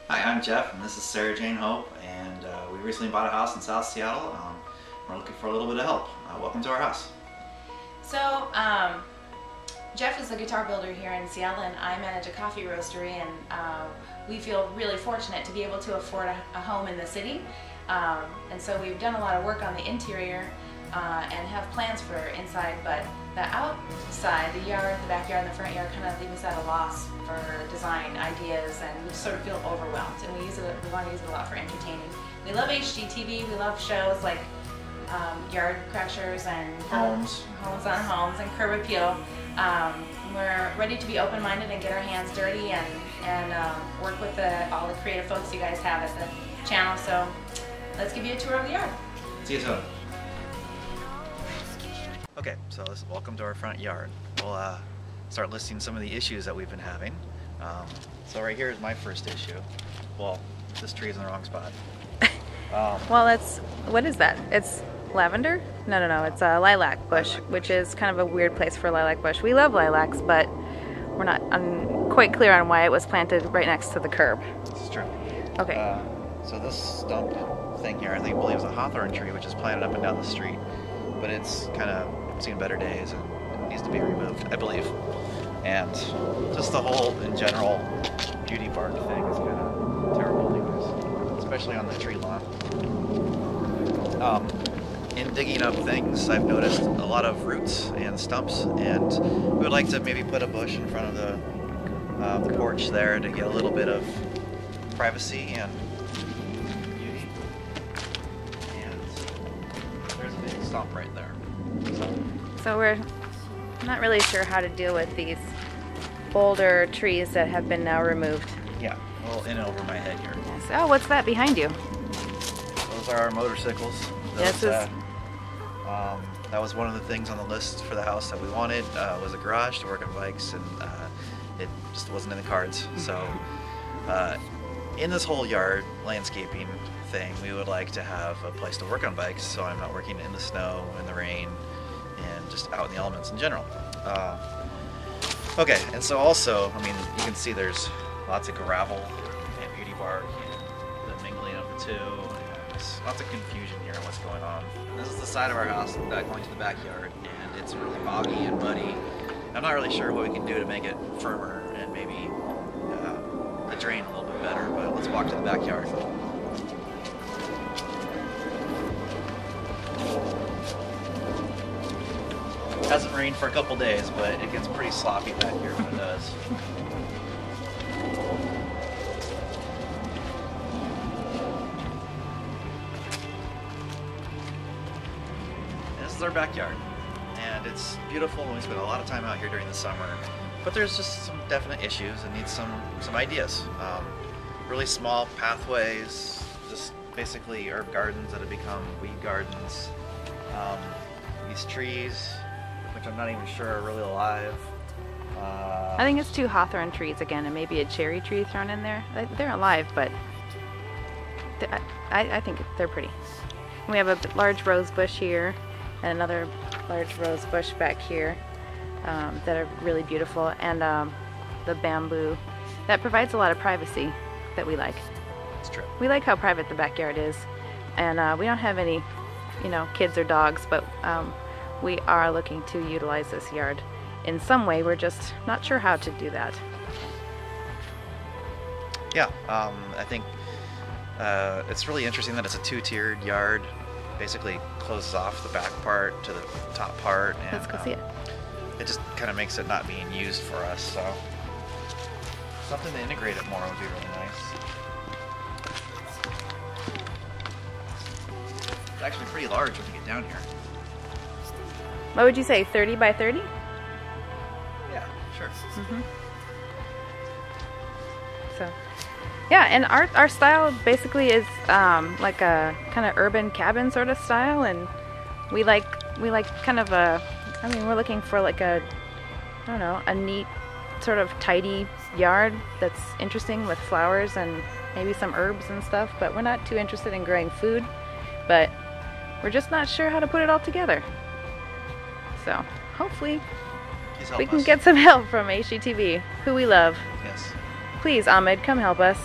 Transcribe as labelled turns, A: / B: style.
A: Hi, I'm Jeff, and this is Sarah Jane Hope, and we recently bought a house in South Seattle. We're looking for a little bit of help. Welcome to our house.
B: So, Jeff is a guitar builder here in Seattle, and I manage a coffee roastery, and we feel really fortunate to be able to afford a home in the city. And so we've done a lot of work on the interior and have plans for inside, but the outside, the yard, the backyard, and the front yard kind of leave us at a loss for design ideas, and we sort of feel overwhelmed, and we want to use it a lot for entertaining. We love HGTV, we love shows like Yard Crashers and
A: Homes
B: on Homes and Curb Appeal. We're ready to be open-minded and get our hands dirty and work with all the creative folks you guys have at the channel. So let's give you a tour of the yard.
A: See you soon. Okay, so welcome to our front yard. We'll start listing some of the issues that we've been having. So right here is my first issue. Well, this tree is in the wrong spot.
C: Well, what is that? It's lavender? No, it's a lilac bush, which is kind of a weird place for a lilac bush. We love lilacs, but we're not quite clear on why it was planted right next to the curb.
A: This is true.
C: Okay.
A: So this stump thing here, I believe is a hawthorn tree, which is planted up and down the street, but it's kind of seen better days and it needs to be removed, I believe. And just the whole, in general, beauty bark thing is kind of terrible anyways, especially on the tree lawn. In digging up things, I've noticed a lot of roots and stumps, and we would like to maybe put a bush in front of the porch there to get a little bit of privacy and beauty. And there's a big stump right there.
C: So we're not really sure how to deal with these older trees that have been now removed.
A: Yeah, a little in and over my head here.
C: Yes. Oh, what's that behind you?
A: Those are our motorcycles. That was one of the things on the list for the house that we wanted, was a garage to work on bikes, and it just wasn't in the cards. So in this whole yard landscaping thing, we would like to have a place to work on bikes, so I'm not working in the snow and the rain and just out in the elements in general. Okay, and so also, I mean, you can see there's lots of gravel and beauty bark and the mingling of the two, and there's lots of confusion here on what's going on. And this is the side of our house going to the backyard, and it's really boggy and muddy. I'm not really sure what we can do to make it firmer and maybe the drain a little bit better, but let's walk to the backyard. It hasn't rained for a couple days, but it gets pretty sloppy back here when it does. This is our backyard, and it's beautiful, and we spend a lot of time out here during the summer, but there's just some definite issues and need some ideas. Really small pathways, just basically herb gardens that have become weed gardens. These trees, which I'm not even sure are really alive.
C: I think it's 2 hawthorn trees again, and maybe a cherry tree thrown in there. They're alive, but I think they're pretty. We have a large rose bush here, and another large rose bush back here that are really beautiful, and the bamboo that provides a lot of privacy that we like.
A: It's true.
C: We like how private the backyard is, and we don't have any, kids or dogs, but we are looking to utilize this yard in some way. We're just not sure how to do that.
A: Yeah, I think it's really interesting that it's a 2-tiered yard. Basically closes off the back part to the top part, and
C: let's go see it.
A: It just kind of makes it not being used for us, so something to integrate it more would be really nice. It's actually pretty large when you get down here.
C: What would you say, 30 by 30?
A: Yeah, sure.
C: So, yeah, and our style basically is like a kind of urban cabin sort of style, and we like kind of we're looking for like a neat sort of tidy yard that's interesting with flowers and maybe some herbs and stuff, but we're not too interested in growing food, but we're just not sure how to put it all together. So hopefully we can get some help from HGTV, who we love.
A: Yes.
C: Please, Ahmed, come help us.